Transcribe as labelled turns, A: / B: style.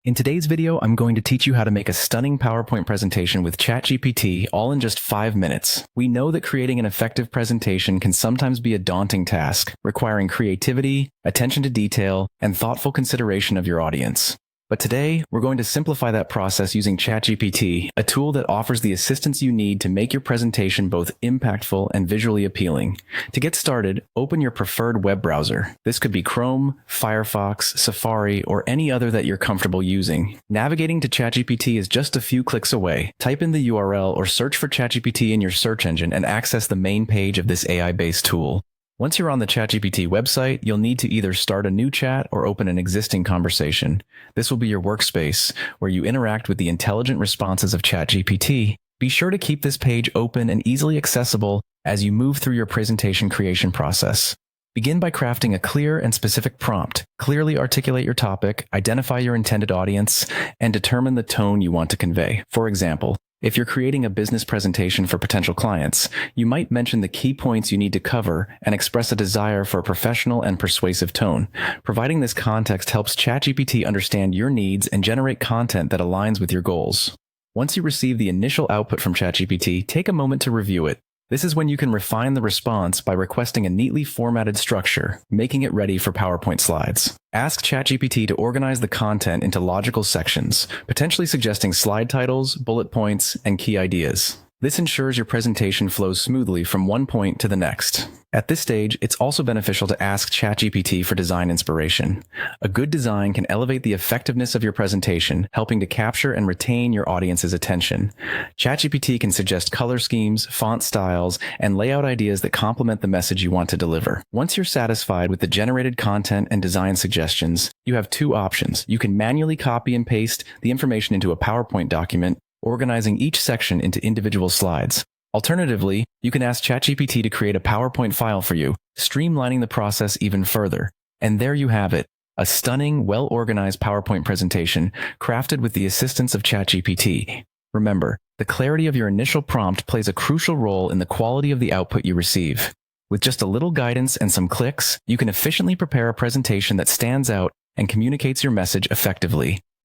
A: In today's video, I'm going to teach you how to make a stunning PowerPoint presentation with Chatgpt, all in just 5 minutes. We know that creating an effective presentation can sometimes be a daunting task, requiring creativity, attention to detail, and thoughtful consideration of your audience. But today, we're going to simplify that process using Chatgpt, a tool that offers the assistance you need to make your presentation both impactful and visually appealing. To get started, open your preferred web browser. This could be Chrome, Firefox, Safari, or any other that you're comfortable using. Navigating to Chatgpt is just a few clicks away. Type in the URL or search for Chatgpt in your search engine and access the main page of this AI-based tool. Once you're on the Chatgpt website, you'll need to either start a new chat or open an existing conversation. This will be your workspace, where you interact with the intelligent responses of Chatgpt. Be sure to keep this page open and easily accessible as you move through your presentation creation process. Begin by crafting a clear and specific prompt. Clearly articulate your topic, identify your intended audience, and determine the tone you want to convey. For example, if you're creating a business presentation for potential clients, you might mention the key points you need to cover and express a desire for a professional and persuasive tone. Providing this context helps Chatgpt understand your needs and generate content that aligns with your goals. Once you receive the initial output from Chatgpt, take a moment to review it. This is when you can refine the response by requesting a neatly formatted structure, making it ready for PowerPoint slides. Ask Chatgpt to organize the content into logical sections, potentially suggesting slide titles, bullet points, and key ideas. This ensures your presentation flows smoothly from one point to the next. At this stage, it's also beneficial to ask Chatgpt for design inspiration. A good design can elevate the effectiveness of your presentation, helping to capture and retain your audience's attention. Chatgpt can suggest color schemes, font styles, and layout ideas that complement the message you want to deliver. Once you're satisfied with the generated content and design suggestions, you have two options. You can manually copy and paste the information into a PowerPoint document, organizing each section into individual slides. Alternatively, you can ask Chatgpt to create a PowerPoint file for you, streamlining the process even further. And there you have it, a stunning, well-organized PowerPoint presentation crafted with the assistance of Chatgpt. Remember, the clarity of your initial prompt plays a crucial role in the quality of the output you receive. With just a little guidance and some clicks, you can efficiently prepare a presentation that stands out and communicates your message effectively.